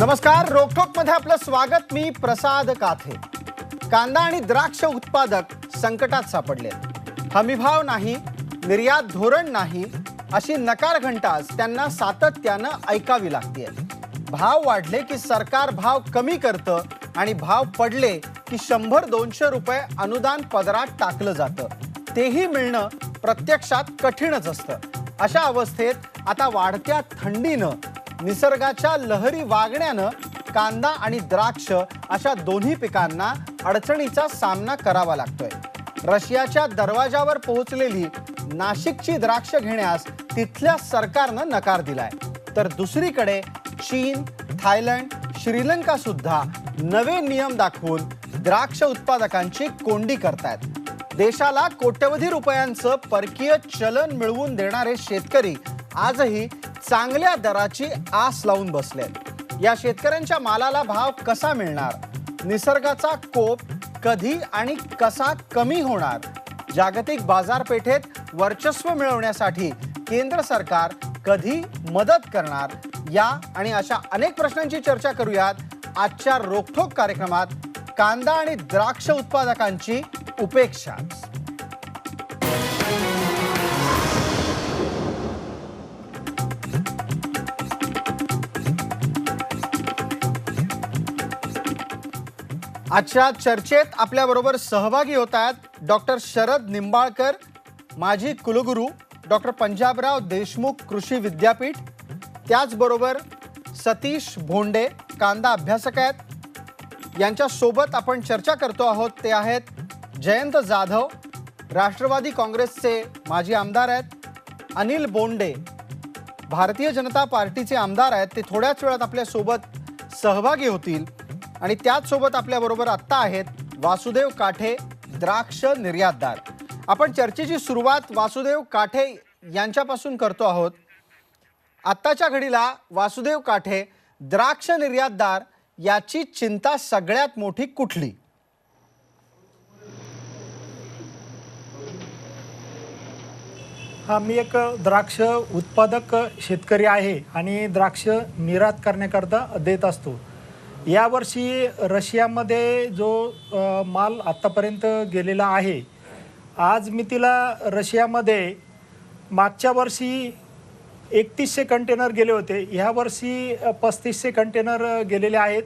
नमस्कार, रोकठोक मध्ये आपलं स्वागत। मी प्रसाद काथे। कांदा आणि द्राक्ष उत्पादक संकटात सापडले। हमीभाव नाही, निर्यात धोरण नाही, अशी नकार घंटाच त्यांना सातत्यानं ऐकावी लागते। भाव वाढले की सरकार भाव कमी करतं आणि भाव पडले की 100-200 रुपये अनुदान पदरात टाकलं जातं। तेही मिळणं प्रत्यक्षात कठीणच असतं। अशा अवस्थेत आता वाढत्या थंडीनं, निसर्गाच्या लहरी वागण्यानं कांदा आणि द्राक्ष अशा दोन्ही पिकांना अडचणीचा सामना करावा लागतोय। रशियाच्या दरवाजावर पोहोचलेली नाशिकची द्राक्ष घेण्यास तिथल्या सरकारनं नकार दिलाय, तर दुसरीकडे चीन, थायलंड, श्रीलंका सुद्धा नवे नियम दाखवून द्राक्ष उत्पादकांची कोंडी करतायत। देशाला कोट्यवधी रुपयांचं परकीय चलन मिळवून देणारे शेतकरी आजही चांगल्या दराची आस लावून बसलेत। या शेतकऱ्यांच्या मालाला भाव कसा मिळणार? निसर्गाचा कोप कधी आणि कसा कमी होणार? जागतिक बाजारपेठेत वर्चस्व मिळवण्यासाठी केंद्र सरकार कधी मदत करणार? या आणि अशा अनेक प्रश्नांची चर्चा करूयात आजच्या रोकठोक कार्यक्रमात। कांदा आणि द्राक्ष उत्पादकांची उपेक्षा। आजच्या चर्चेत आपल्याबरोबर सहभागी होत आहेत डॉक्टर शरद निंबाळकर, माजी कुलगुरू, डॉक्टर पंजाबराव देशमुख कृषी विद्यापीठ, त्याचबरोबर सतीश भोंडे, कांदा अभ्यासक आहेत। यांच्या सोबत आपण चर्चा करतो आहोत ते आहेत जयंत जाधव, राष्ट्रवादी काँग्रेसचे माजी आमदार आहेत। अनिल बोंडे, भारतीय जनता पार्टीचे आमदार आहेत, ते थोड्याच वेळात आपल्या सोबत सहभागी होतील। आणि त्याच सोबत आपल्या बरोबर आत्ता आहेत वासुदेव काठे, द्राक्ष निर्यातदार। आपण चर्चेची सुरुवात वासुदेव काठे यांच्यापासून करतो आहोत। आत्ताच्या घडीला वासुदेव काठे, द्राक्ष निर्यातदार याची चिंता सगळ्यात मोठी कुठली? मी एक द्राक्ष उत्पादक शेतकरी आहे आणि द्राक्ष निर्यात करण्याकरता देत असतो। यावर्षी रशियामध्ये जो माल आत्तापर्यंत गेलेला आहे, आज मी तिला रशियामध्ये मागच्या वर्षी 3100 कंटेनर गेले होते, ह्या वर्षी 3500 कंटेनर गेलेले आहेत।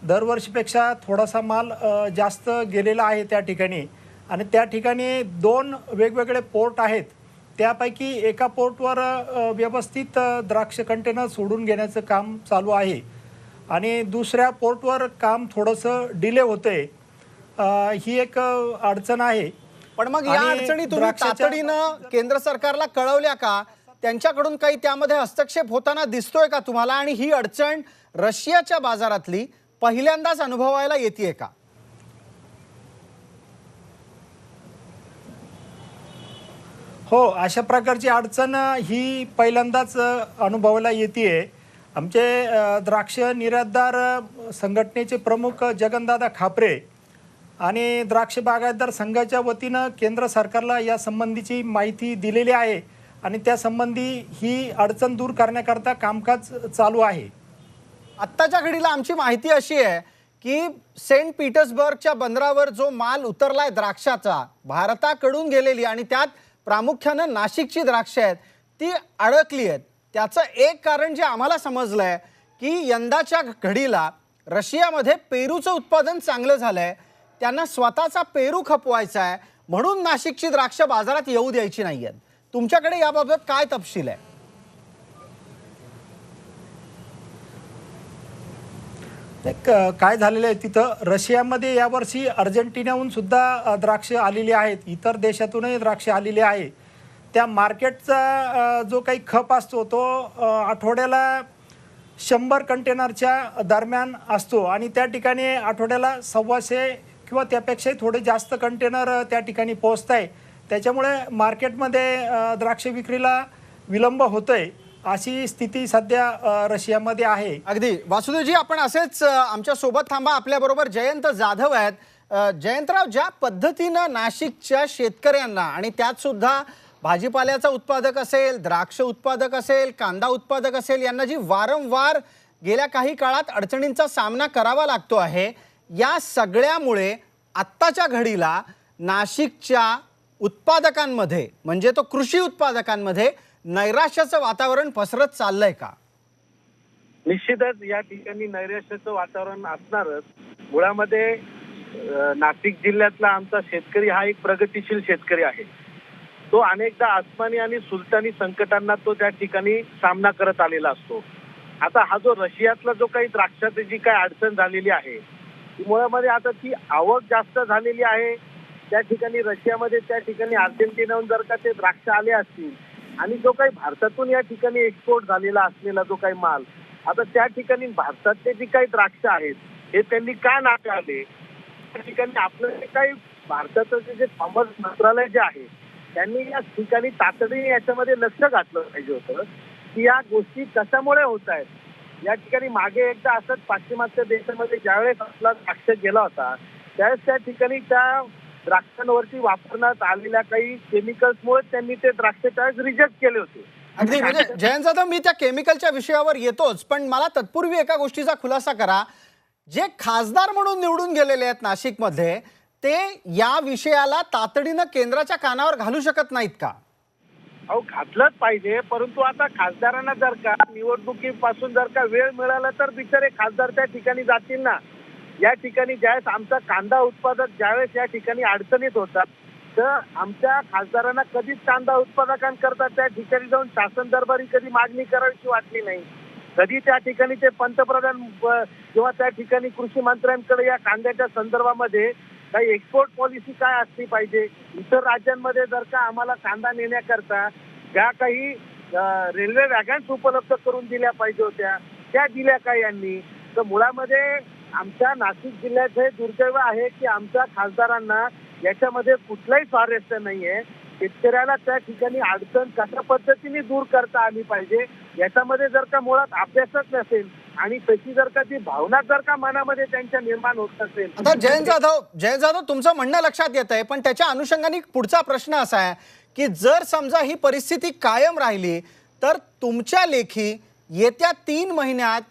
दरवर्षीपेक्षा थोडासा माल जास्त गेलेला आहे त्या ठिकाणी। आणि त्या ठिकाणी 2 वेगवेगळे पोर्ट आहेत, त्यापैकी एका पोर्टवर व्यवस्थित द्राक्ष कंटेनर सोडून घेण्याचं काम चालू आहे आणि दुसऱ्या पोर्टवर काम थोडंसं डिले होतंय। ही एक अडचण आहे। पण मग या अडचणी तुम्ही तातडीनं केंद्र सरकारला कळवल्या का? त्यांच्याकडून काही त्यामध्ये हस्तक्षेप होताना दिसतोय का तुम्हाला? आणि ही अडचण रशियाच्या बाजारातली पहिल्यांदाच अनुभवायला येतेय का? हो, अशा प्रकारची अडचण ही पहिल्यांदाच अनुभवायला येतेय। आमचे द्राक्ष निर्यातदार संघटनेचे प्रमुख जगनदादा खापरे आणि द्राक्ष बागायतदार संघाच्या वतीनं केंद्र सरकारला या संबंधीची माहिती दिलेली आहे आणि त्या संबंधी ही अडचण दूर करण्याकरता कामकाज चालू आहे। आत्ताच्या घडीला आमची माहिती अशी आहे की सेंट पीटर्सबर्गच्या बंदरावर जो माल उतरलाय द्राक्षाचा, भारताकडून गेलेली आणि त्यात प्रामुख्यानं नाशिकची द्राक्ष आहेत, ती अडकली आहेत। त्याचं एक कारण जे आम्हाला समजलंय की यंदाच्या घडीला रशियामध्ये पेरूचं उत्पादन चांगलं झालंय, त्यांना स्वतःचा पेरू खपवायचा आहे, म्हणून नाशिकची द्राक्ष बाजारात येऊ द्यायची नाहीयेत। तुमच्याकडे याबाबत काय तपशील आहे? काय झालेलं आहे, तिथं रशियामध्ये यावर्षी अर्जेंटिनाहून सुद्धा द्राक्ष आलेली आहेत, इतर देशातूनही द्राक्ष आलेली आहे। त्या मार्केटचा जो काही खप असतो तो आठवड्याला 100 कंटेनरच्या दरम्यान असतो आणि त्या ठिकाणी आठवड्याला 125 किंवा त्यापेक्षाही थोडे जास्त कंटेनर त्या ठिकाणी पोहोचत आहे। त्याच्यामुळे मार्केटमध्ये द्राक्ष विक्रीला विलंब होतोय, अशी स्थिती सध्या रशियामध्ये आहे। अगदी वासुदेवजी, आपण असेच आमच्या सोबत थांबा। आपल्याबरोबर जयंत जाधव आहेत। जयंतराव, ज्या पद्धतीनं नाशिकच्या शेतकऱ्यांना आणि त्यात सुद्धा भाजीपाल्याचा उत्पादक असेल, द्राक्ष उत्पादक असेल, कांदा उत्पादक असेल, यांना जी वारंवार गेल्या काही काळात अडचणींचा सामना करावा लागतो आहे, या सगळ्यामुळे आत्ताच्या घडीला नाशिकच्या उत्पादकांमध्ये म्हणजे तो कृषी उत्पादकांमध्ये नैराश्याचं वातावरण पसरत चाललंय का? निश्चितच या ठिकाणी नैराश्याचं वातावरण असणारच. मुळामध्ये नाशिक जिल्ह्यातला आमचा शेतकरी हा एक प्रगतिशील शेतकरी आहे. तो अनेकदा आसमानी आणि सुलतानी संकटांना तो त्या ठिकाणी सामना करत आलेला असतो. आता हा जो रशियातला जो काही द्राक्षाची जी काही अडचण झालेली आहे, मुळामध्ये आता ती आवक जास्त झालेली आहे. त्या ठिकाणी रशियामध्ये त्या ठिकाणी अर्जेंटिनाहून जर का ते द्राक्ष आले असतील आणि जो काही भारतातून या ठिकाणी एक्सपोर्ट झालेला असलेला जो काही माल, आता त्या ठिकाणी भारतातले जे काही द्राक्ष आहेत हे त्यांनी का नाकारले? त्या ठिकाणी आपलं जे काही भारताचं जे कॉमर्स मंत्रालय जे आहे त्यांनी या ठिकाणी तातडीने याच्यामध्ये लक्ष घातलं पाहिजे होतं की या गोष्टी कशामुळे होत आहेत. या ठिकाणी मागे एकदा असंच पाश्चिमात्य देशामध्ये ज्यावेळेस आपला द्राक्ष गेला होता त्यावेळेस त्या ठिकाणी त्या द्राक्षांवरती वापरण्यात आलेल्या काही केमिकल्समुळे त्यांनी ते द्राक्ष त्यावेळेस रिजेक्ट केले होते. अगदी म्हणजे जयंत जाधव, मी त्या केमिकलच्या विषयावर येतोच, पण मला तत्पूर्वी एका गोष्टीचा खुलासा करा. जे खासदार म्हणून निवडून गेलेले आहेत नाशिकमध्ये, ते या विषयाला तातडीनं केंद्राच्या कानावर घालू शकत नाहीत का? अहो, घातलंच पाहिजे, परंतु आता खासदारांना जर का निवडणुकीपासून जर का वेळ मिळाला तर बिचारे खासदार त्या ठिकाणी जातील ना. या ठिकाणी ज्यावेळेस आमचा कांदा उत्पादक ज्यावेळेस या ठिकाणी अडचणीत होतात तर आमच्या खासदारांना कधीच कांदा उत्पादकांकरता त्या ठिकाणी जाऊन शासन दरबारी कधी मागणी करावीशी वाटली नाही. कधी त्या ठिकाणी ते पंतप्रधान किंवा त्या ठिकाणी कृषी मंत्र्यांकडे या कांद्याच्या संदर्भामध्ये काही एक्सपोर्ट पॉलिसी काय असली पाहिजे, इतर राज्यांमध्ये जर का आम्हाला कांदा नेण्याकरता ज्या काही रेल्वे वॅगन्स उपलब्ध करून दिल्या पाहिजे होत्या त्या दिल्या का यांनी? तर मुळामध्ये आमच्या नाशिक जिल्ह्यात हे दुर्दैव आहे की आमच्या खासदारांना याच्यामध्ये कुठलाही स्वारस्य नाहीये. शेतकऱ्याला त्या ठिकाणी अडचण कशा पद्धतीने दूर करता आली पाहिजे याच्यामध्ये जर का मुळात अभ्यासच नसेल आणि तशी जर का ती भावना जर का मनामध्ये त्यांच्या निर्माण होत असेल. आता जयंत जाधव, तुमचं म्हणणं लक्षात येत आहे, पण त्याच्या अनुषंगाने पुढचा प्रश्न असा आहे की जर समजा ही परिस्थिती कायम राहिली तर तुमच्या लेखी येत्या 3 महिन्यात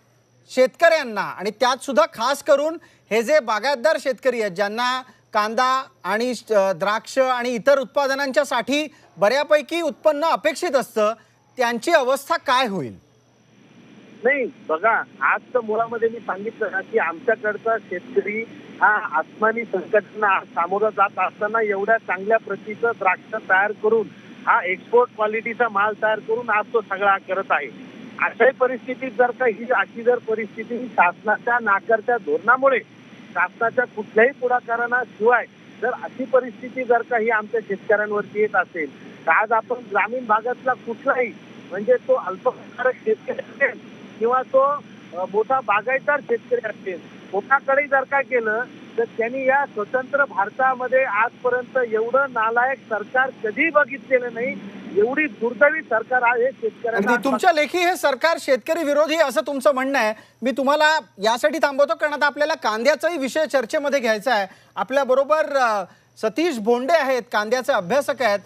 शेतकऱ्यांना आणि त्यात सुद्धा खास करून हे जे बागायतदार शेतकरी आहेत ज्यांना कांदा आणि द्राक्ष आणि इतर उत्पादनांच्यासाठी बऱ्यापैकी उत्पन्न अपेक्षित असतं, त्यांची अवस्था काय होईल? नाही बघा, आज तर मुळामध्ये मी सांगितलं ना की आमच्याकडचा शेतकरी हा आसमानी संकटांना सामोरं जात असताना एवढ्या चांगल्या प्रतीचं द्राक्ष तयार करून हा एक्सपोर्ट क्वालिटीचा माल तयार करून आज तो सगळा करत आहे. अशाही परिस्थितीत जर का ही अशी जर परिस्थिती शासनाच्या नाकारत्या धोरणामुळे शासनाच्या कुठल्याही पुढाकारांना शिवाय जर अशी परिस्थिती जर का ही आमच्या शेतकऱ्यांवरती येत असेल तर आज आपण ग्रामीण भागातला कुठलाही म्हणजे तो अल्पभूधारक शेतकरी असेल किंवा तो मोठा बागायतदार शेतकरी असेल, मोठाकडे जर का केलं तर त्यांनी या स्वतंत्र भारतामध्ये आजपर्यंत एवढं नालायक सरकार कधी बघितलेलं नाही. एवढी दुर्दैवी सरकार आहे शेतकऱ्यांना. तुमच्या लेखी हे सरकार शेतकरी विरोधी असं तुमचं म्हणणं आहे. मी तुम्हाला यासाठी थांबवतो कारण आता आपल्याला कांद्याचाही विषय चर्चेमध्ये घ्यायचा आहे. आपल्या बरोबर सतीश भोंडे आहेत, कांद्याचे अभ्यासक आहेत.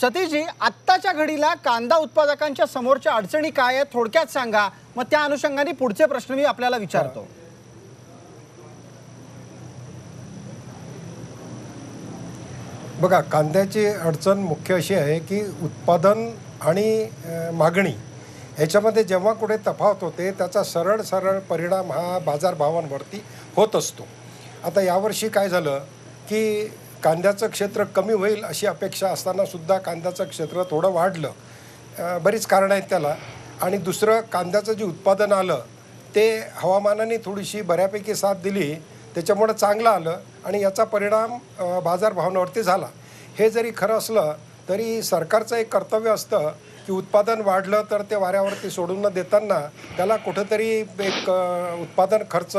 सतीशजी, आत्ताच्या घडीला कांदा उत्पादकांच्या समोरच्या अडचणी काय आहेत थोडक्यात सांगा, मग त्या अनुषंगाने पुढचे प्रश्न मी आपल्याला विचारतो. बघा, कांद्याची अडचण मुख्य अशी आहे की उत्पादन आणि मागणी ह्याच्यामध्ये जेव्हा कुठे तफावत होते त्याचा सरळ परिणाम हा बाजारभावांवरती होत असतो. आता यावर्षी काय झालं की कांद्याचं क्षेत्र कमी होईल अशी अपेक्षा असतानासुद्धा कांद्याचं क्षेत्र थोडं वाढलं. बरीच कारणं आहेत त्याला. आणि दुसरं, कांद्याचं जे उत्पादन आलं ते हवामानाने थोडीशी बऱ्यापैकी साथ दिली, त्याच्यामुळं चांगलं आलं आणि याचा परिणाम बाजारभावांवरती झाला. हे जरी खरं असलं तरी सरकारचं एक कर्तव्य असतं की उत्पादन वाढलं तर ते वाऱ्यावरती सोडून न देताना त्याला कुठंतरी एक उत्पादन खर्च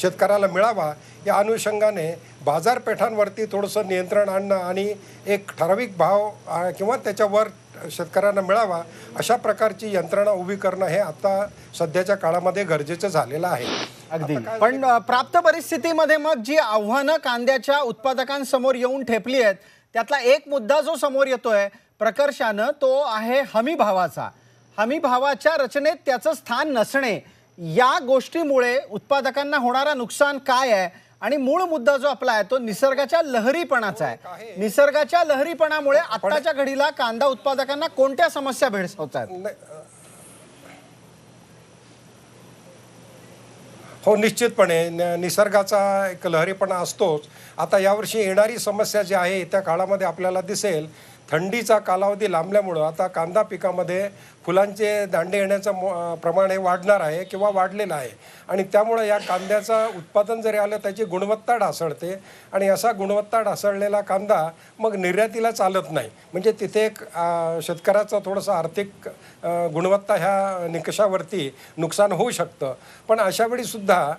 शेतकऱ्याला मिळावा या अनुषंगाने बाजारपेठांवरती थोडंसं नियंत्रण आणणं आणि एक ठराविक भाव किंवा त्याच्यावर शेतकऱ्यांना मिळावा अशा प्रकारची यंत्रणा उभी करणं हे आता सध्याच्या काळामध्ये गरजेचं झालेलं आहे. अगदी. पण प्राप्त परिस्थितीमध्ये मग जी आव्हानं कांद्याच्या उत्पादकांसमोर येऊन ठेपली आहेत त्यातला एक मुद्दा जो समोर येतोय प्रकर्षानं तो आहे हमी भावाचा. हमी भावाच्या रचनेत त्याचं स्थान नसणे या गोष्टीमुळे उत्पादकांना होणारा नुकसान काय आहे आणि मूळ मुद्दा जो आपला आहे तो निसर्गाच्या लहरीपणाचा आहे. निसर्गाच्या लहरीपणामुळे आत्ताच्या घडीला कांदा उत्पादकांना कोणत्या समस्या भेडसावत आहेत? हो, निश्चितपणे निसर्गाचा एक लहरीपणा असतोच. आता यावर्षी येणारी समस्या जी आहे त्या काळामध्ये आपल्याला दिसेल, थंडीचा कालावधी लांबल्यामुळं आता कांदा पिकामध्ये फुलांचे दांडे येण्याचं प्रमाण हे वाढणार आहे किंवा वाढलेलं आहे. आणि त्यामुळं या कांद्याचं उत्पादन जरी आलं त्याची गुणवत्ता ढासळते आणि असा गुणवत्ता ढासळलेला कांदा मग निर्यातीला चालत नाही. म्हणजे तिथे एक शेतकऱ्याचं थोडंसं आर्थिक गुणवत्ता ह्या निकषावरती नुकसान होऊ शकतं. पण अशावेळीसुद्धा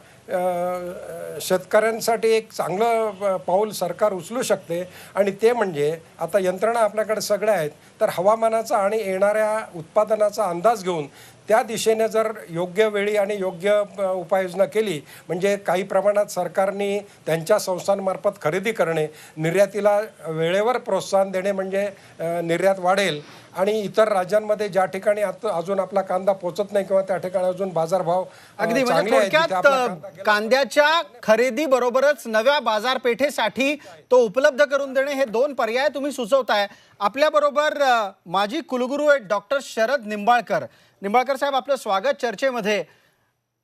शेतकऱ्यांसाठी एक चांगलं पाऊल सरकार उचलू शकते आणि ते म्हणजे आता यंत्रणा आपल्याकडे सगळ्या आहेत, तर हवामानाचा आणि येणाऱ्या उत्पादनाचा अंदाज घेऊन त्या दिशेने जर योग्य वेळी आणि योग्य उपाययोजना केली म्हणजे काही प्रमाणात सरकारने त्यांच्या संस्थांमार्फत खरेदी करणे, निर्यातीला वेळेवर प्रोत्साहन देणे म्हणजे निर्यात वाढेल. आणि इतर राज्यांमध्ये ज्या ठिकाणी अजून आपला कांदा पोचत नाही किंवा त्या ठिकाणी अजून बाजारभाव अगदी म्हणजे थोडक्यात कांद्याच्या खरेदी बरोबरच नव्या बाजारपेठेसाठी तो उपलब्ध करून देणे हे दोन पर्याय तुम्ही सुचवताय. आपल्या बरोबर माजी कुलगुरू आहेत डॉक्टर शरद निंबाळकर. निंबाळकर साहेब, आपलं स्वागत चर्चेमध्ये.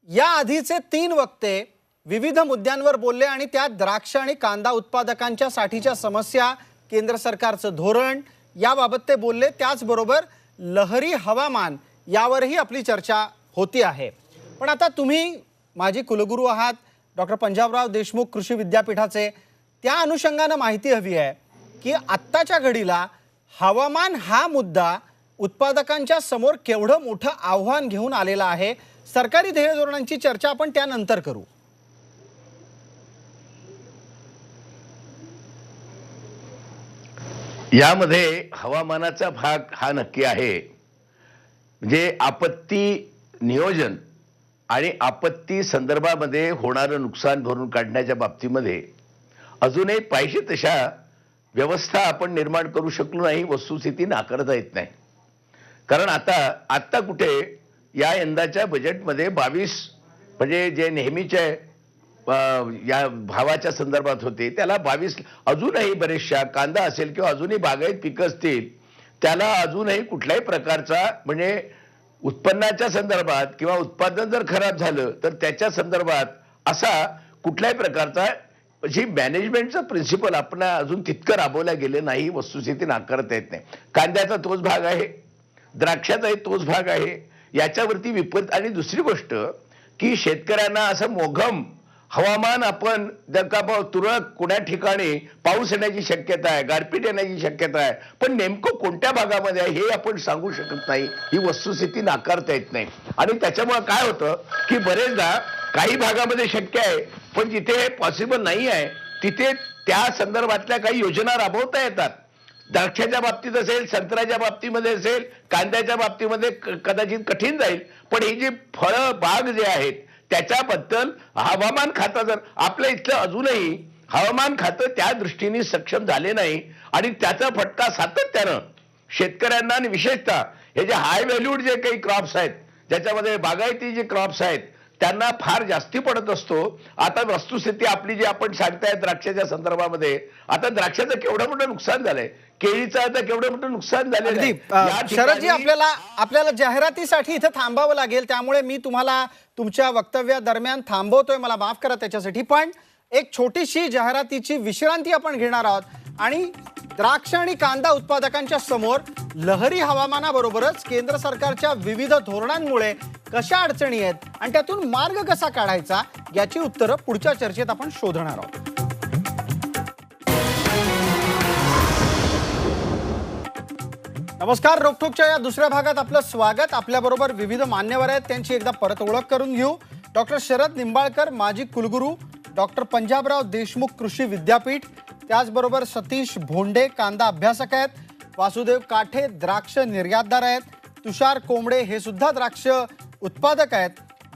या आधीचे 3 वक्ते विविध मुद्द्यांवर बोलले आणि त्यात द्राक्ष आणि कांदा उत्पादकांच्या साठीच्या समस्या, केंद्र सरकारचं धोरण याबाबत ते बोलले. त्याचबरोबर लहरी हवामान यावरही आपली चर्चा होती आहे. पण आता तुम्ही माजी कुलगुरू आहात, डॉक्टर पंजाबराव देशमुख कृषी विद्यापीठाचे. त्या अनुषंगानं माहिती हवी आहे की आत्ताच्या घडीला हवामान हा मुद्दा उत्पादकांच्या समोर केवढं मोठं आव्हान घेऊन आलेला आहे. सरकारी ध्येय धोरणांची चर्चा आपण त्यानंतर करू. यामध्ये हवामानाचा भाग हा नक्की आहे. म्हणजे आपत्ती नियोजन आणि आपत्ती संदर्भामध्ये होणारं नुकसान भरून काढण्याच्या बाबतीमध्ये अजूनही पाहिजे तशा व्यवस्था आपण निर्माण करू शकलो नाही, वस्तुस्थिती नाकारता येत नाही. कारण आता कुठे या यंदाच्या बजेटमध्ये 22 म्हणजे जे नेहमीचे या भावाच्या संदर्भात होते त्याला 22 अजूनही बरेचशा कांदा असेल किंवा अजूनही बागायत पिकं असतील त्याला अजूनही कुठल्याही प्रकारचा म्हणजे उत्पन्नाच्या संदर्भात किंवा उत्पादन जर खराब झालं तर त्याच्या संदर्भात असा कुठल्याही प्रकारचा जी मॅनेजमेंटचा प्रिन्सिपल आपण अजून तितकं राबवल्या गेले नाही, वस्तुस्थिती नाकारता येत नाही. कांद्याचा तोच भाग आहे, द्राक्षाचाही तोच भाग आहे. याच्यावरती विपरीत आणि दुसरी गोष्ट की शेतकऱ्यांना असं मोघम हवामान आपण जर का तुरळक कुण्या ठिकाणी पाऊस येण्याची शक्यता आहे, गारपीट येण्याची शक्यता आहे, पण नेमकं कोणत्या भागामध्ये आहे हे आपण सांगू शकत नाही. ही वस्तुस्थिती नाकारता येत नाही. आणि त्याच्यामुळे काय होतं की बरेचदा काही भागामध्ये शक्य आहे पण जिथे पॉसिबल नाही आहे तिथे त्या संदर्भातल्या काही योजना राबवता येतात. द्राक्षाच्या बाबतीत असेल, संत्र्याच्या बाबतीमध्ये असेल, कांद्याच्या बाबतीमध्ये कदाचित कठीण जाईल. पण ही जी फळं बाग जे आहेत त्याच्याबद्दल हवामान खातं जर आपल्या इथलं अजूनही हवामान खातं त्या दृष्टीने सक्षम झाले नाही आणि त्याचा फटका सातत्यानं शेतकऱ्यांना आणि विशेषतः हे जे हाय व्हॅल्यूड जे काही क्रॉप्स आहेत ज्याच्यामध्ये बागायती जे क्रॉप्स आहेत त्यांना फार जास्ती पडत असतो. आता वस्तुस्थिती आपली जी आपण सांगताय द्राक्षाच्या संदर्भामध्ये, आता द्राक्षाचं केवढं मोठं नुकसान झालंय, केळीचं आता केवढं मोठं नुकसान झालेलं आहे. शरदजी, आपल्याला जाहिरातीसाठी इथं थांबावं लागेल, त्यामुळे मी तुम्हाला तुमच्या वक्तव्यादरम्यान थांबवतोय, मला माफ करा त्याच्यासाठी. पण एक छोटीशी जाहिरातीची विश्रांती आपण घेणार आहोत आणि द्राक्ष आणि कांदा उत्पादकांच्या समोर लहरी हवामानाबरोबरच केंद्र सरकारच्या विविध धोरणांमुळे कशा अडचणी आहेत आणि त्यातून मार्ग कसा काढायचा याची उत्तरं पुढच्या चर्चेत आपण शोधणार आहोत. नमस्कार, रोखोकच्या या दुसऱ्या भागात आपलं स्वागत. आपल्याबरोबर विविध मान्यवर आहेत, त्यांची एकदा परत ओळख करून घेऊ. डॉक्टर शरद निंबाळकर, माजी कुलगुरू, डॉक्टर पंजाबराव देशमुख कृषी विद्यापीठ, त्याचबरोबर सतीश भोंडे कांदा अभ्यासक आहेत, वासुदेव काठे द्राक्ष निर्यातदार आहेत, तुषार कोंबडे हे सुद्धा द्राक्ष उत्पादक आहेत,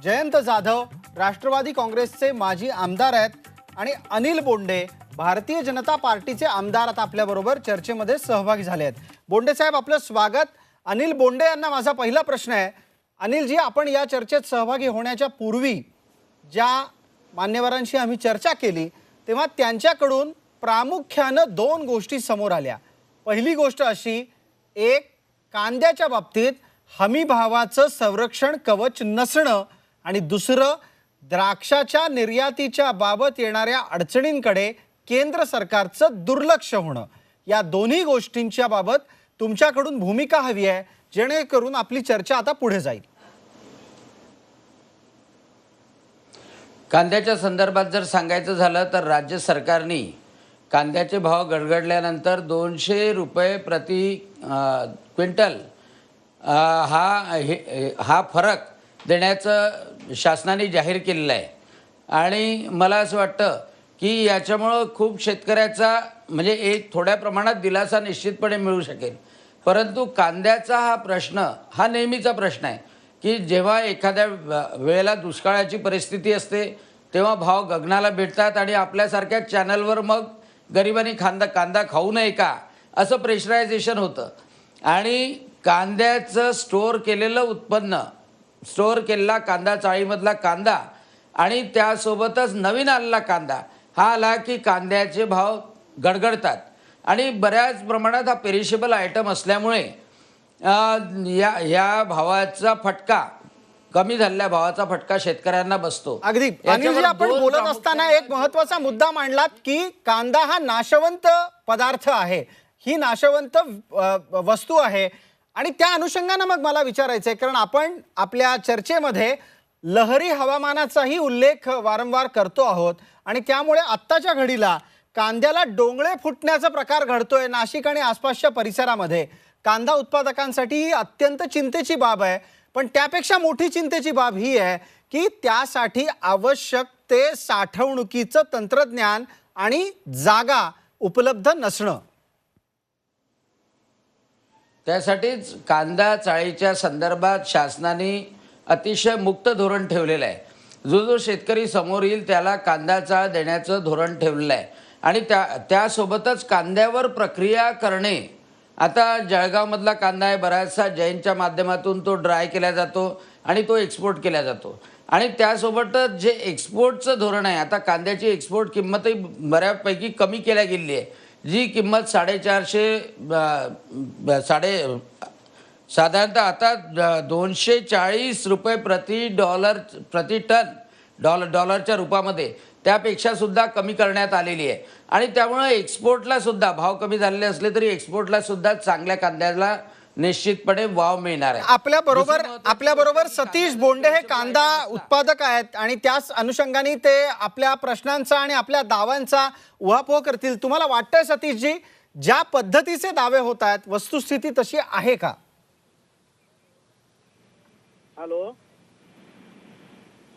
जयंत जाधव राष्ट्रवादी काँग्रेसचे माजी आमदार आहेत आणि अनिल बोंडे भारतीय जनता पार्टीचे आमदार आता आपल्याबरोबर चर्चेमध्ये सहभागी झाले आहेत. बोंडे साहेब, आपलं स्वागत. अनिल बोंडे यांना माझा पहिला प्रश्न आहे. अनिलजी, आपण या चर्चेत सहभागी होण्याच्या पूर्वी ज्या मान्यवरांशी आम्ही चर्चा केली तेव्हा त्यांच्याकडून प्रामुख्यानं 2 गोष्टी समोर आल्या. पहिली गोष्ट अशी, एक, कांद्याच्या बाबतीत हमीभावाचं संरक्षण कवच नसणं आणि दुसरं, द्राक्षाच्या निर्यातीच्या बाबत येणाऱ्या अडचणींकडे केंद्र सरकारचं दुर्लक्ष होणं. या दोन्ही गोष्टींच्या बाबत तुमच्याकडून भूमिका हवी आहे, जेणेकरून आपली चर्चा आता पुढे जाईल. कांद्याच्या संदर्भात जर सांगायचं झालं तर राज्य सरकारने कांद्याचे भाव गडगडल्यानंतर 200 रुपये प्रति क्विंटल हा फरक देण्याचं शासनाने जाहीर केलेलं आहे. आणि मला असं वाटतं की याच्यामुळं खूप शेतकऱ्याचा म्हणजे एक थोड्या प्रमाणात दिलासा निश्चितपणे मिळू शकेल. परंतु कांद्याचा हा प्रश्न हा नेहमीचा प्रश्न आहे की जेव्हा एखाद्या वेळेला दुष्काळाची परिस्थिती असते तेव्हा भाव गगनाला भेटतात आणि आपल्यासारख्या चॅनलवर मग गरिबांनी कांदा खाऊ नये का असं प्रेशरायझेशन होतं. आणि कांद्याचं स्टोअर केलेलं उत्पन्न, स्टोअर केलेला कांदा, चाळीमधला कांदा आणि त्यासोबतच नवीन आलेला कांदा हा आला की कांद्याचे भाव गडगडतात. आणि बऱ्याच प्रमाणात हा पेरिशेबल आयटम असल्यामुळे या भावाचा फटका, कमी झालेल्या भावाचा फटका शेतकऱ्यांना बसतो. अगदी अनिलजी, आपण बोलत असताना एक महत्त्वाचा मुद्दा मांडलात की कांदा हा नाशवंत पदार्थ आहे, ही नाशवंत वस्तू आहे. आणि त्या अनुषंगानं मग मला विचारायचं आहे, कारण आपण आपल्या चर्चेमध्ये लहरी हवामानाचाही उल्लेख वारंवार करतो आहोत आणि त्यामुळे आत्ताच्या घडीला कांद्याला डोंगळे फुटण्याचा प्रकार घडतोय नाशिक आणि आसपासच्या परिसरामध्ये. कांदा उत्पादकांसाठी ही अत्यंत चिंतेची बाब आहे. पण त्यापेक्षा मोठी चिंतेची बाब ही आहे की त्यासाठी आवश्यक ते साठवणुकीचं तंत्रज्ञान आणि जागा उपलब्ध नसणं. त्यासाठीच कांदा चाळीच्या संदर्भात शासनाने अतिशय मुक्त धोरण ठेवलेलं आहे. जो शेतकरी समोर येईल त्याला कांदा चाळ देण्याचं धोरण ठेवलेलं आहे. आणि त्यासोबतच कांद्यावर प्रक्रिया करणे. आता जळगावमधला कांदा आहे, बराचसा जैनच्या माध्यमातून तो ड्राय केला जातो आणि तो एक्सपोर्ट केला जातो. आणि त्यासोबतच जे एक्सपोर्टचं धोरण आहे, आता कांद्याची एक्सपोर्ट किंमतही बऱ्यापैकी कमी केल्या गेली आहे. जी किंमत 450 साधारणतः आता 240 रुपये प्रति टन डॉलरच्या रूपामध्ये त्यापेक्षा सुद्धा कमी करण्यात आलेली आहे. आणि त्यामुळे एक्सपोर्टला सुद्धा भाव कमी झालेले असले तरी एक्सपोर्टला सुद्धा चांगल्या कांद्याला निश्चितपणे वाव मिळणार आहे. आपल्याबरोबर सतीश बोंडे हे कांदा उत्पादक आहेत आणि त्याच अनुषंगाने ते आपल्या प्रश्नांचा आणि आपल्या दाव्यांचा उहापोह करतील. तुम्हाला वाटतंय सतीशजी, ज्या पद्धतीचे दावे होत आहेत वस्तुस्थिती तशी आहे का? हॅलो,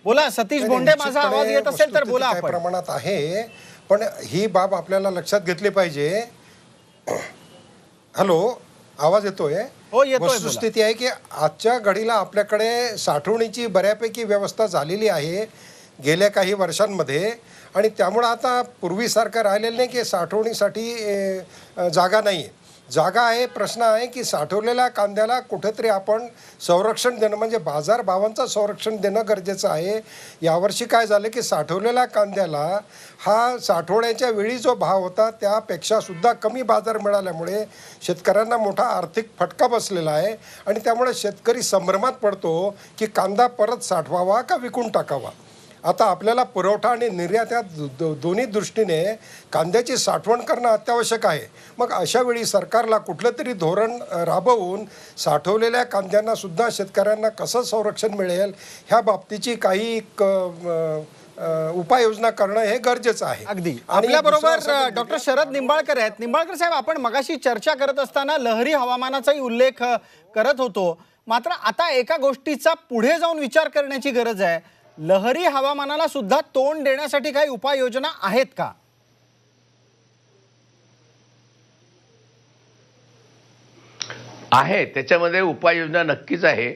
बोला सतीश बोंडे, माझा आवाज येत असेल तर बोला. काही प्रमाणात आहे, पण ही बाब आपल्याला लक्षात घेतली पाहिजे. हॅलो, आवाज येतोय? हो, येतोय. वस्तुस्थिती आहे की आजच्या घडीला आपल्याकडे साठवणीची बऱ्यापैकी व्यवस्था झालेली आहे गेल्या काही वर्षांमध्ये. आणि त्यामुळं आता पूर्वीसारखं राहिलेलं नाही की साठवणीसाठी जागा नाही आहे. जागा आहे. प्रश्न आहे की साठवलेल्या कांद्याला कुठेतरी आपण संरक्षण देणं, म्हणजे बाजारभावांचं संरक्षण देणं गरजेचं आहे. यावर्षी काय झालं की साठवलेल्या कांद्याला हा साठवण्याच्या वेळी जो भाव होता त्यापेक्षा सुद्धा कमी बाजार मिळाल्यामुळे शेतकऱ्यांना मोठा आर्थिक फटका बसलेला आहे. आणि त्यामुळे शेतकरी संभ्रमात पडतो की कांदा परत साठवावा का विकून टाकावा. आता आपल्याला पुरवठा आणि निर्यात या दोन्ही दृष्टीने कांद्याची साठवण करणं अत्यावश्यक आहे. मग अशा वेळी सरकारला कुठलं तरी धोरण राबवून साठवलेल्या कांद्यांना सुद्धा शेतकऱ्यांना कसं संरक्षण मिळेल ह्या बाबतीची काही उपाययोजना करणं हे गरजेचं आहे. अगदी. आपल्याबरोबर डॉक्टर शरद निंबाळकर आहेत. निंबाळकर साहेब, आपण मगाशी चर्चा करत असताना लहरी हवामानाचाही उल्लेख करत होतो. मात्र आता एका गोष्टीचा पुढे जाऊन विचार करण्याची गरज आहे. लहरी हवामानाला सुद्धा तोंड देण्यासाठी काही उपाययोजना आहेत का? आहे, त्याच्यामध्ये उपाययोजना नक्कीच आहे.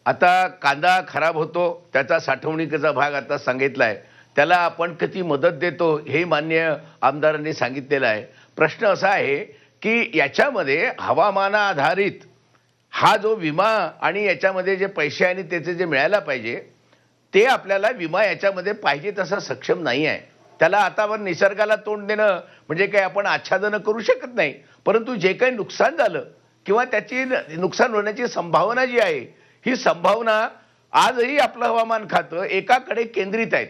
आता कांदा खराब होतो, त्याचा साठवणुकीचा भाग आता सांगितला आहे, त्याला आपण किती मदत देतो हे मान्य आमदारांनी सांगितलेलं आहे. प्रश्न असा आहे की याच्यामध्ये हवामानाधारित हा जो विमा आणि याच्यामध्ये जे पैसे आणि त्याचे जे मिळायला पाहिजे ते आपल्याला विमा याच्यामध्ये पाहिजे तसा सक्षम नाही आहे. त्याला आता आपण निसर्गाला तोंड देणं म्हणजे काही आपण आच्छादनं करू शकत नाही, परंतु जे काही नुकसान झालं किंवा त्याची नुकसान होण्याची संभावना जी आहे ही संभावना आजही आपलं हवामान खातं एकाकडे केंद्रित आहेत.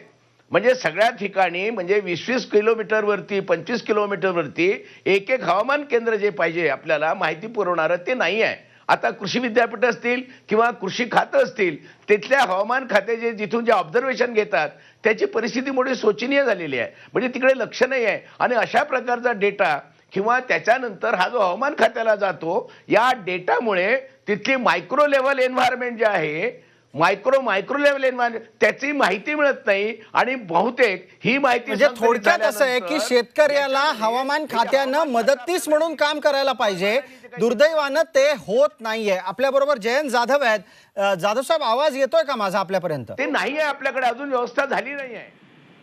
म्हणजे सगळ्या ठिकाणी म्हणजे 20-20 किलोमीटरवरती 25 किलोमीटरवरती एक हवामान केंद्र जे पाहिजे आपल्याला माहिती पुरवणारं ते नाही आहे. आता कृषी विद्यापीठ असतील किंवा कृषी खातं असतील तिथल्या हवामान खाते जे जिथून जे ऑब्झर्वेशन घेतात त्याची परिस्थिती मोठी शोचनीय झालेली आहे. म्हणजे तिकडे लक्ष नाही आहे आणि अशा प्रकारचा डेटा किंवा त्याच्यानंतर हा जो हवामान खात्याला जातो या डेटामुळे तिथली मायक्रो लेव्हल एन्व्हायरमेंट जे आहे मायक्रो लेव्हल एन्व्हायरमेंट त्याची माहिती मिळत नाही आणि बहुतेक ही माहिती म्हणजे थोडक्यात असं आहे की शेतकऱ्याला हवामान खात्यानं मदतनीस म्हणून काम करायला पाहिजे. दुर्दैवानं ते होत नाहीये. आपल्या बरोबर जयंत जाधव आहेत. जाधव साहेब, आवाज येतोय का माझा आपल्यापर्यंत? ते नाही आहे, आपल्याकडे अजून व्यवस्था झाली नाही आहे.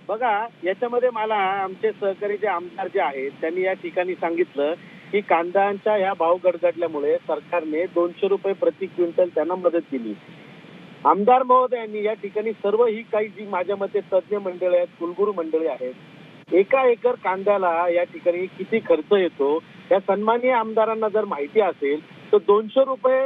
बघा, याच्यामध्ये मला आमचे सहकारी जे आमदार जे आहेत त्यांनी या ठिकाणी सांगितलं की कांद्यांच्या ह्या भाव गडगडल्यामुळे सरकारने 200 रुपये प्रति क्विंटल त्यांना मदत दिली. आमदार महोदयांनी या ठिकाणी सर्व ही काही जी माझ्या मते तज्ज्ञ मंडळी आहेत, कुलगुरू मंडळी आहेत, एका एकर कांद्याला या ठिकाणी किती खर्च येतो या सन्माननीय आमदारांना जर माहिती असेल तर 200 रुपये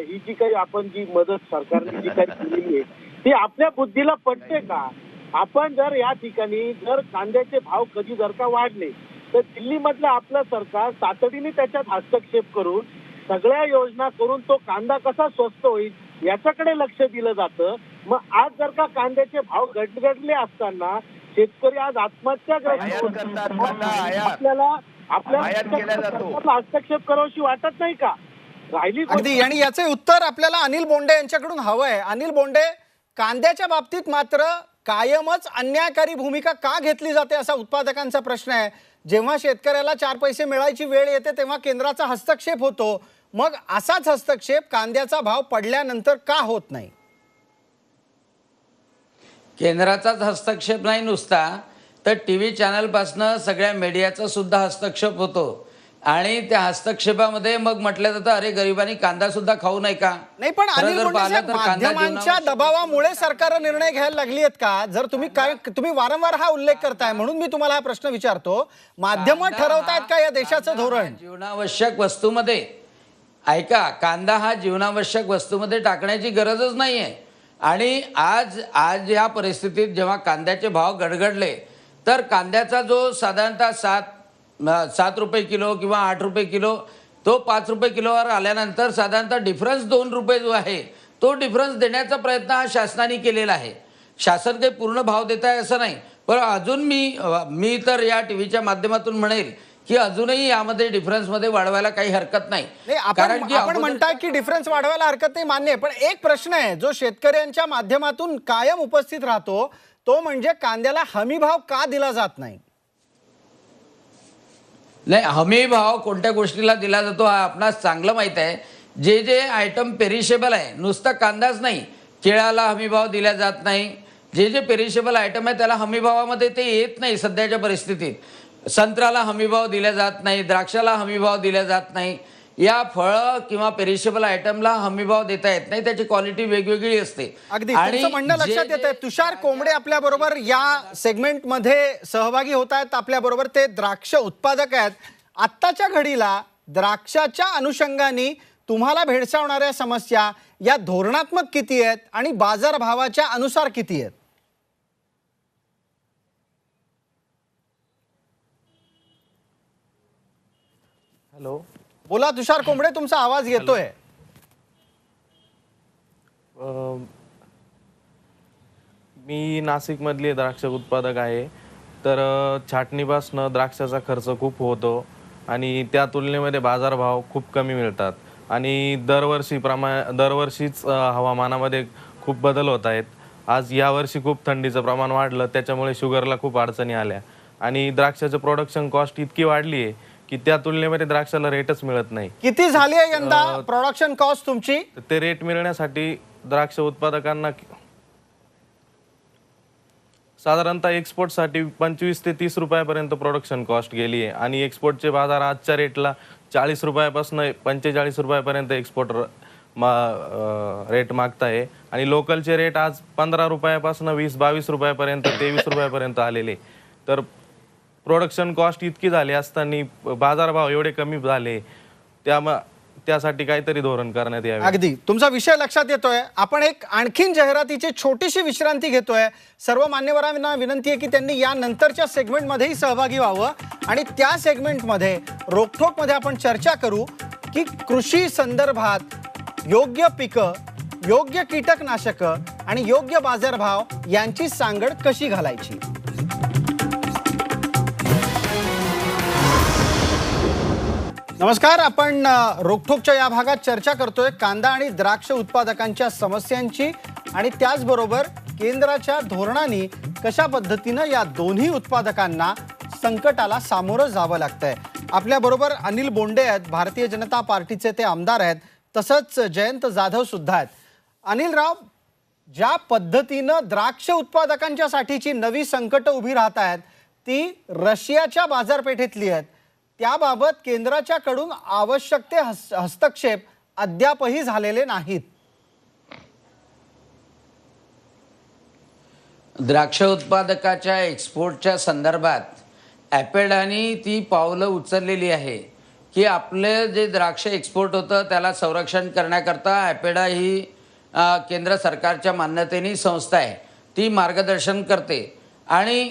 ही जी काही आपण जी मदत सरकारने जी काही केलेली आहे ती आपल्या बुद्धीला पटते का? आपण जर या ठिकाणी जर कांद्याचे भाव कधी जर का वाढले तर दिल्लीमधलं आपलं सरकार तातडीने त्याच्यात हस्तक्षेप करून सगळ्या योजना करून तो कांदा कसा स्वस्त होईल याच्याकडे लक्ष दिलं जातं. मग आज जर का कांद्याचे भाव गडगडले असताना शेतकरी आज आत्महत्याग्रस्त आपल्याला हस्तक्षेप करावशी वाटत नाही का? राहिली अगदी. आणि याचे उत्तर आपल्याला अनिल बोंडे यांच्याकडून हवंय. अनिल बोंडे, कांद्याच्या बाबतीत मात्र कायमच अन्यायकारी भूमिका का घेतली जाते असा उत्पादकांचा प्रश्न आहे. जेव्हा शेतकऱ्याला 4 पैसे मिळायची वेळ येते तेव्हा केंद्राचा हस्तक्षेप होतो. मग असाच हस्तक्षेप कांद्याचा भाव पडल्यानंतर का होत नाही? केंद्राचाच हस्तक्षेप नाही नुसता, तर टीव्ही चॅनलपासनं सगळ्या मीडियाचा सुद्धा हस्तक्षेप होतो. आणि त्या हस्तक्षेपामध्ये मग म्हटलं जातं अरे गरिबांनी कांदा सुद्धा खाऊ नये का? नाही, पण अनिल बोंडे साहेब, माध्यमांच्या दबावामुळे सरकार निर्णय घ्यायला लागली आहेत का? जर तुम्ही वारंवार हा उल्लेख करताय म्हणून मी तुम्हाला हा प्रश्न विचारतो. माध्यम ठरवतायत का या देशाचं धोरण? जीवनावश्यक वस्तूमध्ये ऐका, कांदा हा जीवनावश्यक वस्तूमध्ये टाकण्याची गरजच नाहीये. आणि आज या परिस्थितीत जेव्हा कांद्याचे भाव गडगडले तर कांद्याचा जो साधारणतः 7 रुपये किलो किंवा 8 रुपये किलो तो 5 रुपये किलोवर आल्यानंतर साधारणतः डिफरन्स 2 रुपये जो आहे तो डिफरन्स देण्याचा प्रयत्न हा शासनाने केलेला आहे. शासन काही पूर्ण भाव देत आहे असं नाही, पण अजून मी तर या टीव्हीच्या माध्यमातून म्हणेल की अजूनही यामध्ये डिफरन्समध्ये वाढवायला काही हरकत नाही. कारण की आपण म्हणताय की डिफरन्स वाढवायला हरकत नाही, मान्य आहे. पण एक प्रश्न आहे जो शेतकऱ्यांच्या माध्यमातून कायम उपस्थित राहतो तो म्हणजे कांद्याला हमी भाव का दिला जात नाही? नाही, हमी भाव कोणत्या गोष्टीला दिला जातो हा आपणास चांगलं माहीत आहे. जे आयटम पेरिशेबल आहे, नुसता कांदाच नाही, केळाला हमी भाव दिला जात नाही. जे पेरिशेबल आयटम आहे त्याला हमी भावामध्ये ते येत नाही सध्याच्या परिस्थितीत. संत्र्याला हमीभाव दिला जात नाही, द्राक्षाला हमीभाव दिला जात नाही. या फळं किंवा पेरिशेबल आयटमला हमीभाव देता येत नाही, त्याची क्वालिटी वेगवेगळी असते. अगदी तुमचं म्हणणं लक्षात येत आहे. तुषार कोंबडे आपल्या बरोबर या सेगमेंटमध्ये सहभागी होत आहेत. आपल्या बरोबर ते द्राक्ष उत्पादक आहेत. आत्ताच्या घडीला द्राक्षाच्या अनुषंगाने तुम्हाला भेडसावणाऱ्या समस्या या धोरणात्मक किती आहेत आणि बाजारभावाच्या अनुसार किती आहेत? हॅलो, बोला तुषार कोंबडे, तुमचा आवाज येतोय. मी नाशिकमधली द्राक्ष उत्पादक आहे. तर छाटणीपासनं द्राक्षाचा खर्च खूप होतो आणि त्या तुलनेमध्ये बाजारभाव खूप कमी मिळतात आणि दरवर्षीच हवामानामध्ये खूप बदल होत आहेत. आज यावर्षी खूप थंडीचं प्रमाण वाढलं, त्याच्यामुळे शुगरला खूप अडचणी आल्या आणि द्राक्षाचं प्रोडक्शन कॉस्ट इतकी वाढली आहे की त्या तुलनेमध्ये द्राक्षाला रेटच मिळत नाही. किती झाली आहे यंदा प्रोडक्शन कॉस्ट तुमची? ते रेट मिळण्यासाठी द्राक्ष उत्पादकांना साधारणतः एक्सपोर्टसाठी 25 ते 30 रुपयापर्यंत प्रोडक्शन कॉस्ट गेली आहे आणि एक्सपोर्टचे बाजार आजच्या रेटला 40 रुपयापासून 45 रुपयापर्यंत एक्सपोर्ट रेट मागताय आणि लोकलचे रेट आज 15 रुपयापासून 20-22 रुपयापर्यंत 23 रुपयापर्यंत आलेले. तर प्रोडक्शन कॉस्ट इतकी झाली असताना बाजारभाव एवढे कमी झाले, त्यासाठी काहीतरी धोरण करण्यात यावे. अगदी तुमचा विषय लक्षात येतोय. आपण एक आणखीन जाहिरातीची छोटीशी विश्रांती घेतोय. सर्व मान्यवरांना विनंती आहे की त्यांनी या नंतरच्या सेगमेंटमध्येही सहभागी व्हावं आणि त्या सेगमेंटमध्ये रोखोकमध्ये आपण चर्चा करू की कृषी संदर्भात योग्य पिकं, योग्य कीटकनाशकं आणि योग्य बाजारभाव यांची सांगड कशी घालायची. नमस्कार. आपण रोखोकच्या या भागात चर्चा करतोय कांदा आणि द्राक्ष उत्पादकांच्या समस्यांची आणि त्याचबरोबर केंद्राच्या धोरणांनी कशा पद्धतीनं या दोन्ही उत्पादकांना संकटाला सामोरं जावं लागतंय. आपल्याबरोबर अनिल बोंडे आहेत, भारतीय जनता पार्टीचे ते आमदार आहेत. तसंच जयंत जाधव सुद्धा आहेत. अनिल राव, ज्या पद्धतीनं द्राक्ष उत्पादकांच्यासाठीची नवी संकटं उभी राहत आहेत ती रशियाच्या बाजारपेठेतली आहेत, त्याबाबत केंद्राच्याकडून आवश्यक ते हस्तक्षेप अद्यापही झालेले नाहीत. द्राक्ष उत्पादकाच्या एक्सपोर्टच्या संदर्भात ॲपेडानी ती पावलं उचललेली आहे की आपले जे द्राक्ष एक्सपोर्ट होतं त्याला संरक्षण करण्याकरता ॲपेडा ही केंद्र सरकारच्या मान्यतेने संस्था आहे, ती मार्गदर्शन करते आणि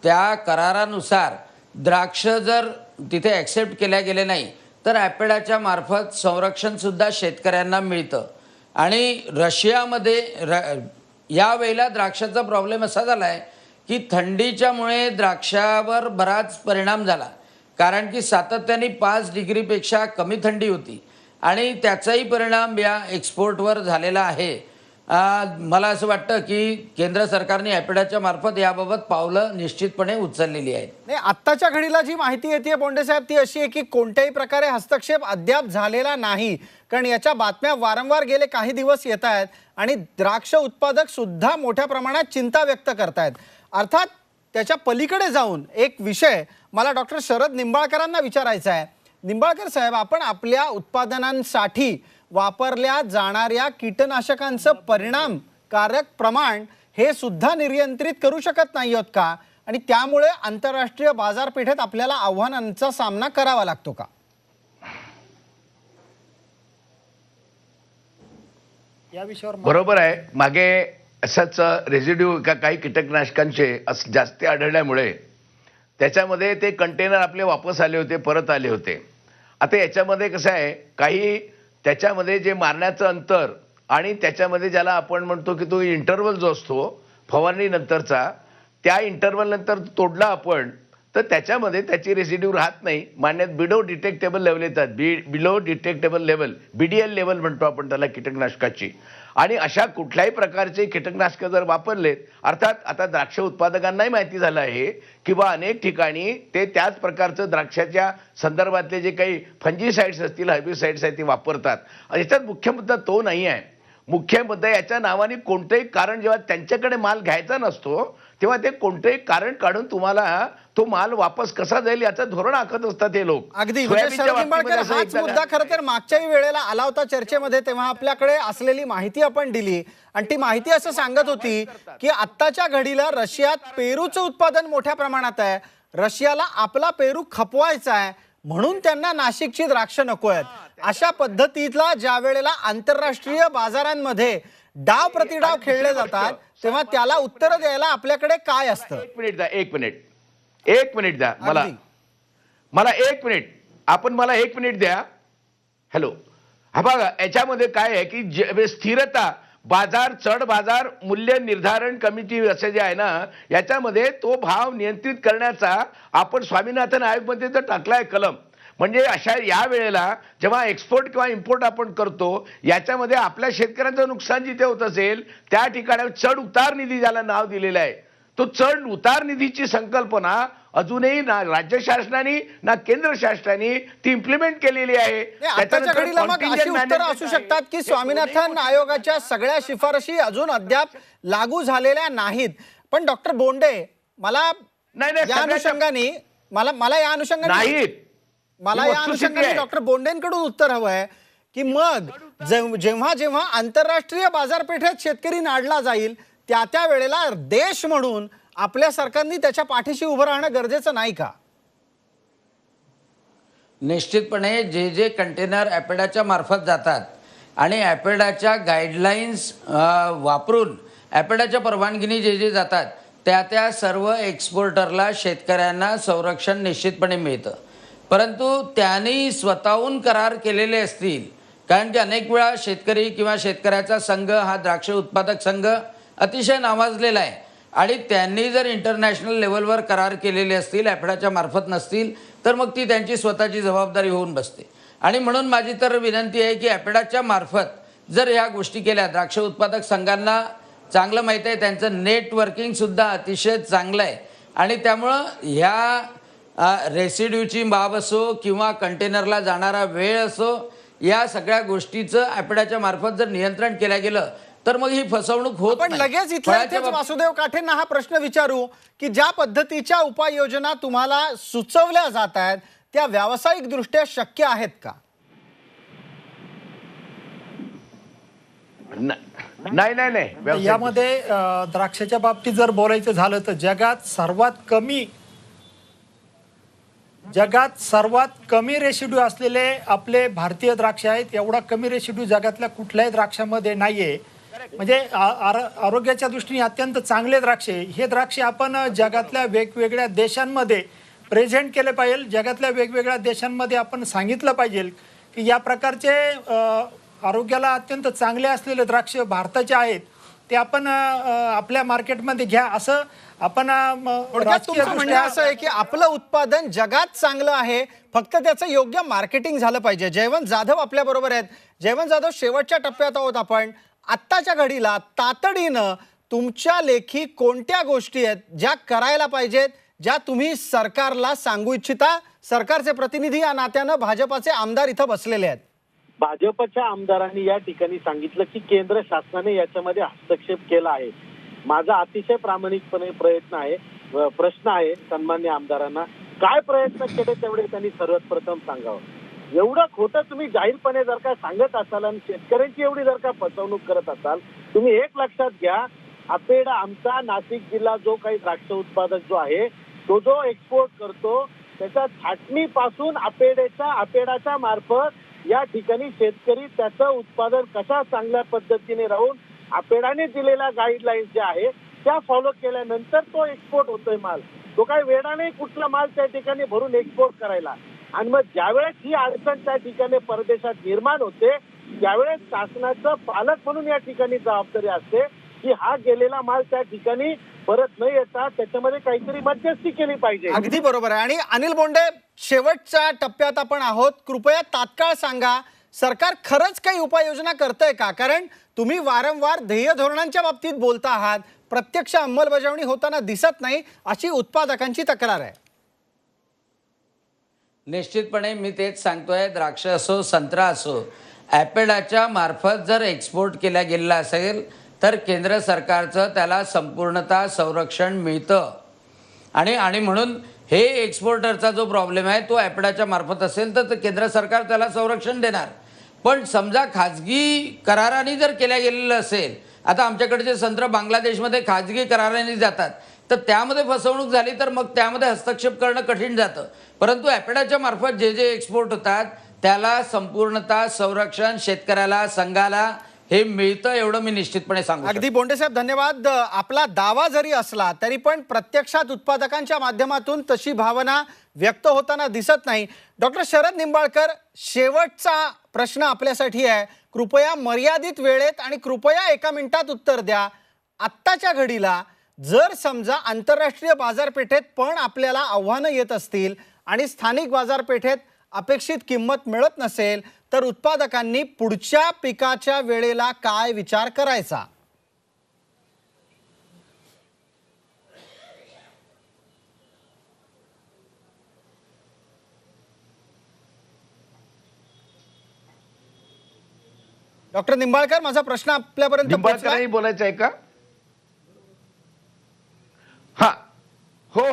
त्या करारानुसार द्राक्ष जर तिथे ॲक्सेप्ट केल्या गेले नाही तर ॲपेडाच्या मार्फत संरक्षणसुद्धा शेतकऱ्यांना मिळतं. आणि रशियामध्ये यावेळेला द्राक्षाचा प्रॉब्लेम असा झाला आहे की थंडीच्यामुळे द्राक्षावर बराच परिणाम झाला, कारण की सातत्याने 5 डिग्रीपेक्षा कमी थंडी होती आणि त्याचाही परिणाम या एक्सपोर्टवर झालेला आहे. मला असं वाटतं की केंद्र सरकारने ॲपेडाच्या मार्फत याबाबत पावलं निश्चितपणे उचललेली आहेत. नाही, आत्ताच्या घडीला जी माहिती येते बोंडे साहेब ती अशी आहे की कोणत्याही प्रकारे हस्तक्षेप अद्याप झालेला नाही, कारण याच्या बातम्या वारंवार गेले काही दिवस येत आहेत आणि द्राक्ष उत्पादक सुद्धा मोठ्या प्रमाणात चिंता व्यक्त करतायत. अर्थात त्याच्या पलीकडे जाऊन एक विषय मला डॉक्टर शरद निंबाळकरांना विचारायचा आहे. निंबाळकर साहेब, आपण आपल्या उत्पादनांसाठी वापरल्या जाणाऱ्या कीटनाशकांचं परिणामकारक प्रमाण हे सुद्धा नियंत्रित करू शकत नाही आहोत का, आणि त्यामुळे आंतरराष्ट्रीय बाजारपेठेत आपल्याला आव्हानांचा सामना करावा लागतो का? या विषयावर बरोबर आहे. मागे असंच रेसिड्यू काही कीटकनाशकांचे जास्ती आढळल्यामुळे त्याच्यामध्ये ते कंटेनर आपले वापस आले होते, परत आले होते. आता याच्यामध्ये कसं आहे, काही त्याच्यामध्ये जे मारण्याचं अंतर आणि त्याच्यामध्ये ज्याला आपण म्हणतो की तो इंटरवल जो असतो फवारणीनंतरचा, त्या इंटरवल नंतर तोडला आपण तर त्याच्यामध्ये त्याची रेसिड्यू राहत नाही. मान्यत बिलो डिटेक्टेबल लेवल येतात, below detectable level, BDL level म्हणतो आपण त्याला कीटकनाशकाची. आणि अशा कुठल्याही प्रकारचे कीटकनाशकं जर वापरलेत, अर्थात आता द्राक्ष उत्पादकांनाही माहिती झालं आहे की बा अनेक ठिकाणी ते त्याच प्रकारचं द्राक्षाच्या संदर्भातले जे काही फंजीसाइड्स असतील, हर्बिसाइड्स आहेत ते वापरतात. याच्यात मुख्य मुद्दा तो नाही आहे. मुख्य मुद्दा याच्या नावाने कोणतंही कारण, जेव्हा त्यांच्याकडे माल घ्यायचा नसतो तेव्हा ते कोणतंही कारण काढून तुम्हाला तो माल वापस कसा जाईल याचं धोरण आखत असतात हे लोक. अगदी हाच मुद्दा खरं तर मागच्याही वेळेला आला होता चर्चेमध्ये, तेव्हा आपल्याकडे असलेली माहिती आपण दिली आणि ती माहिती असं सांगत होती की आत्ताच्या घडीला रशियात पेरूचं उत्पादन मोठ्या प्रमाणात आहे, रशियाला आपला पेरू खपवायचा आहे म्हणून त्यांना नाशिकची द्राक्ष नको आहेत. अशा पद्धतीतला ज्या वेळेला आंतरराष्ट्रीय बाजारांमध्ये डाव प्रतिडाव खेळले जातात तेव्हा त्याला उत्तर द्यायला आपल्याकडे काय असतं? एक मिनिट द्या मला 1 मिनिट, आपण मला 1 मिनिट द्या. हॅलो, हा बघा याच्यामध्ये काय आहे की स्थिरता बाजार, चढ बाजार मूल्य निर्धारण कमिटी असं जे आहे ना, याच्यामध्ये तो भाव नियंत्रित करण्याचा आपण स्वामीनाथन आयोगमध्ये तर टाकलाय कलम. म्हणजे अशा या वेळेला जेव्हा एक्सपोर्ट किंवा इम्पोर्ट आपण करतो याच्यामध्ये आपल्या शेतकऱ्यांचं नुकसान जिथे होत असेल त्या ठिकाणी चढ उतार निधी ज्याला नाव दिलेलं आहे, तो चढ उतार निधीची संकल्पना अजूनही ना राज्य शासनाने ना केंद्र शासनाने ती इम्प्लिमेंट केलेली आहे. आताच्या घडीला मग अशी उत्तरं असू शकतात की स्वामीनाथन आयोगाच्या सगळ्या शिफारशी अजून अद्याप लागू झालेल्या नाहीत. पण डॉक्टर बोंडे मला नाही, नाही, या सगळ्याच्या- अनुषंगाने मला या अनुषंगाने नाहीत. मला ही या वस्तुस्थिती अनुषंगाने आहे. डॉक्टर बोंडेंकडून उत्तर हवं आहे की मग जेव्हा जेव्हा आंतरराष्ट्रीय बाजारपेठेत शेतकरी नाडला जाईल त्या वेळेला देश म्हणून आपल्या सरकारने त्याच्या पाठीशी उभं राहणं गरजेचं नाही का? निश्चितपणे जे जे कंटेनर ॲपेडाच्या मार्फत जातात आणि ॲपेडाच्या गाईडलाईन्स वापरून ॲपेडाच्या परवानगीने जे जे जातात त्या सर्व एक्सपोर्टरला शेतकऱ्यांना संरक्षण निश्चितपणे मिळतं. परंतु त्यांनी स्वतःहून करार केलेले असतील, कारण की अनेक वेळा शेतकरी किंवा शेतकऱ्याचा संघ हा द्राक्ष उत्पादक संघ अतिशय नावाजलेला आहे आणि त्यांनी जर इंटरनॅशनल लेवलवर करार केलेले असतील, ॲपेडाच्या मार्फत नसतील, तर मग ती त्यांची स्वतःची जबाबदारी होऊन बसते. आणि म्हणून माझी तर विनंती आहे की ॲपेडाच्या मार्फत जर ह्या गोष्टी केल्या, द्राक्ष उत्पादक संघांना चांगलं माहीत आहे, त्यांचं नेटवर्किंगसुद्धा अतिशय चांगलं आहे आणि त्यामुळं ह्या रेसिड्यूची बाब असो किंवा कंटेनरला जाणारा वेळ असो, या सगळ्या गोष्टीचं ॲपेडाच्या मार्फत जर नियंत्रण केलं गेलं तर मग ही फसवणूक होत पण नाही. लगेच इथेच वासुदेव काठेंना हा प्रश्न विचारू की ज्या पद्धतीच्या उपाययोजना तुम्हाला सुचवल्या जात आहेत त्या व्यावसायिक दृष्ट्या शक्य आहेत का? नाही नाही नाही व्यावसायिक- यामध्ये द्राक्षाच्या बाबतीत जर बोलायचं झालं तर जगात सर्वात कमी रेसिड्यू असलेले आपले भारतीय द्राक्ष आहेत. एवढा कमी रेसिड्यू जगातल्या कुठल्याही द्राक्षामध्ये नाहीये. म्हणजे आरोग्याच्या दृष्टीने अत्यंत चांगले द्राक्ष, हे द्राक्ष आपण जगातल्या वेगवेगळ्या देशांमध्ये प्रेझेंट केले पाहिजे. जगातल्या वेगवेगळ्या देशांमध्ये आपण सांगितलं पाहिजे की या प्रकारचे आरोग्याला अत्यंत चांगले असलेले द्राक्ष भारताचे आहेत, ते आपण आपल्या मार्केटमध्ये घ्या, असं आपण थोडक्यात तुमचं म्हणणं असं आहे की आपलं उत्पादन जगात चांगलं आहे, फक्त त्याचं योग्य मार्केटिंग झालं पाहिजे. जयवंत जाधव आपल्या बरोबर आहेत. जयवंत जाधव, शेवटच्या टप्प्यात आहोत आपण. आत्ताच्या घडीला तातडीनं तुमच्या लेखी कोणत्या गोष्टी आहेत ज्या करायला पाहिजेत, ज्या तुम्ही सरकारला सांगू इच्छिता? सरकारचे प्रतिनिधी या नात्यानं भाजपाचे आमदार इथं बसलेले आहेत. भाजपच्या आमदारांनी या ठिकाणी सांगितलं की केंद्र शासनाने याच्यामध्ये हस्तक्षेप केला आहे. माझा अतिशय प्रामाणिकपणे प्रश्न आहे सन्मान्य आमदारांना, काय प्रयत्न केले तेवढे त्यांनी सर्वात प्रथम सांगावं. एवढं खोटं तुम्ही जाहीरपणे जर का सांगत असाल आणि शेतकऱ्यांची एवढी जर का फसवणूक करत असाल, तुम्ही एक लक्षात घ्या, अपेडा आमचा नाशिक जिल्हा जो काही द्राक्ष उत्पादक जो आहे तो जो एक्सपोर्ट करतो त्याच्या छाटणीपासून अपेडाच्या मार्फत या ठिकाणी शेतकरी त्याचं उत्पादन कशा चांगल्या पद्धतीने राहून अपेडाने दिलेल्या गाईडलाईन्स ज्या आहे त्या फॉलो केल्यानंतर तो एक्सपोर्ट होतोय माल. तो काही वेळा नाही कुठला माल त्या ठिकाणी भरून एक्सपोर्ट करायला. आणि मग ज्यावेळेस ही अडचण त्या ठिकाणी परदेशात निर्माण होते त्यावेळेस शासनाचं पालक म्हणून या ठिकाणी जबाबदारी असते की हा गेलेला माल त्या ठिकाणी परत न येता त्याच्यामध्ये काहीतरी मध्यस्थी केली पाहिजे. अगदी बरोबर आहे. आणि अनिल बोंडे, शेवटच्या टप्प्यात आपण आहोत. कृपया तात्काळ सांगा, सरकार खरंच काही उपाययोजना करतंय का? कारण तुम्ही वारंवार ध्येय धोरणांच्या बाबतीत बोलता आहात, प्रत्यक्ष अंमलबजावणी होताना दिसत नाही, अशी उत्पादकांची तक्रार आहे. निश्चितपणे मी तेच सांगतोय, द्राक्ष असो संत्रा असो, ॲपेडाच्या मार्फत जर एक्सपोर्ट केला गेलेला असेल तर केंद्र सरकारचं त्याला संपूर्णतः संरक्षण मिळतं. आणि म्हणून हे एक्सपोर्टरचा जो प्रॉब्लेम आहे तो ॲपेडाच्या मार्फत असेल तर केंद्र सरकार त्याला संरक्षण देणार. पण समजा खाजगी कराराने जर केल्या गेलेलं असेल, आता आमच्याकडचे संत्र बांगलादेशमध्ये खाजगी कराराने जातात, तर त्यामध्ये फसवणूक झाली तर मग त्यामध्ये हस्तक्षेप करणं कठीण जातं. परंतु ॲपेडाच्या मार्फत जे जे एक्सपोर्ट होतात त्याला संपूर्णतः संरक्षण शेतकऱ्याला, संघाला हे मिळतं, एवढं मी निश्चितपणे सांगू. अगदी बोंडे साहेब, धन्यवाद. आपला दावा जरी असला तरी पण प्रत्यक्षात उत्पादकांच्या माध्यमातून तशी भावना व्यक्त होताना दिसत नाही. डॉक्टर शरद निंबाळकर, शेवटचा प्रश्न आपल्यासाठी आहे. कृपया मर्यादित वेळेत आणि कृपया 1 मिनिटात उत्तर द्या. आत्ताच्या घडीला जर समजा आंतरराष्ट्रीय बाजारपेठेत पण आपल्याला आव्हानं येत असतील आणि स्थानिक बाजारपेठेत अपेक्षित किंमत मिळत नसेल तर उत्पादकांनी पुढच्या पिकाच्या वेळेला काय विचार करायचा? डॉक्टर निंबाळकर, माझा प्रश्न आपल्यापर्यंत पोहोचला. निंबाळकरही बोलायचं आहे का?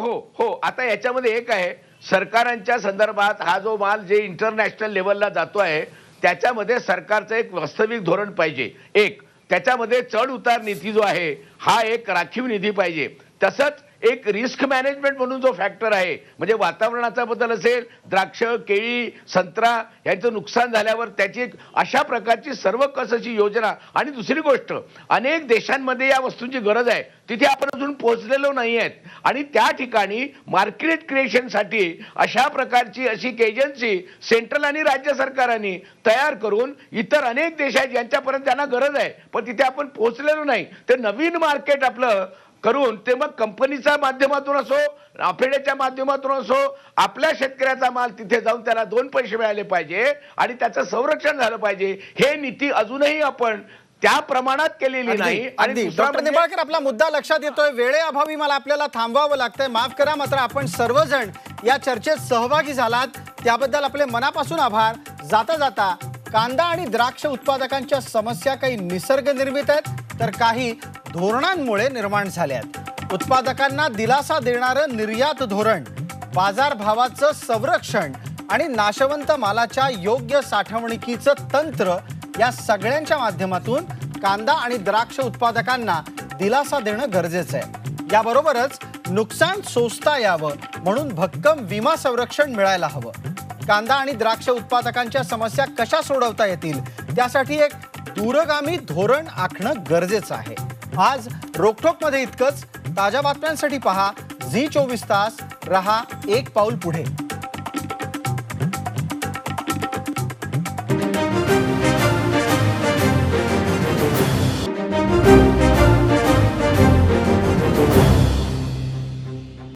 हो आता याच्यामध्ये एक आहे, सरकारांच्या संदर्भात हा जो माल जे इंटरनॅशनल लेवलला जातो आहे त्याच्यामध्ये सरकारचं एक वास्तविक धोरण पाहिजे. एक त्याच्यामध्ये चढ उतार निधी जो आहे हा एक राखीव निधी पाहिजे. तसंच एक रिस्क मॅनेजमेंट म्हणून जो फॅक्टर आहे, म्हणजे वातावरणाचा बदल असेल, द्राक्ष, केळी, संत्रा यांचं नुकसान झाल्यावर त्याची एक अशा प्रकारची सर्व कसाची योजना. आणि दुसरी गोष्ट, अनेक देशांमध्ये या वस्तूंची गरज आहे, तिथे आपण अजून पोहोचलेलो नाही आहेत आणि त्या ठिकाणी मार्केट क्रिएशनसाठी अशा प्रकारची अशी एक एजन्सी सेंट्रल आणि राज्य सरकारांनी तयार करून इतर अनेक देश आहेत ज्यांच्यापर्यंत त्यांना गरज आहे पण तिथे आपण पोहोचलेलो नाही, ते नवीन मार्केट आपलं करून ते मग कंपनीच्या माध्यमातून असो, आफेड्याच्या माध्यमातून असो, आपल्या शेतकऱ्याचा माल तिथे जाऊन त्याला 2 पैसे मिळाले पाहिजे आणि त्याचं संरक्षण झालं पाहिजे. हे नीती अजूनही आपण त्या प्रमाणात केलेली नाही. आणि डॉक्टर निंबाळकर, आपला मुद्दा लक्षात येतोय. वेळेअभावी मला आपल्याला थांबवावं लागतंय, माफ करा. मात्र आपण सर्वजण या चर्चेत सहभागी झालात त्याबद्दल आपले मनापासून आभार. जाता जाता, कांदा आणि द्राक्ष उत्पादकांच्या समस्या काही निसर्ग निर्मित आहेत तर काही धोरणांमुळे निर्माण झाल्यात. उत्पादकांना दिलासा देणारं निर्यात धोरण, बाजारभावाचं संरक्षण आणि नाशवंत मालाच्या योग्य साठवणुकीचं तंत्र या सगळ्यांच्या माध्यमातून कांदा आणि द्राक्ष उत्पादकांना दिलासा देणं गरजेचं आहे. याबरोबरच नुकसान सोसता यावं म्हणून भक्कम विमा संरक्षण मिळायला हवं. कांदा आणि द्राक्ष उत्पादकांच्या समस्या कशा सोडवता येतील त्यासाठी एक दूरगामी धोरण आखणं गरजेचं आहे. आज रोकठोकमध्ये इतकंच. ताज्या बातम्यांसाठी पहा झी 24 तास. रहा एक पाऊल पुढे.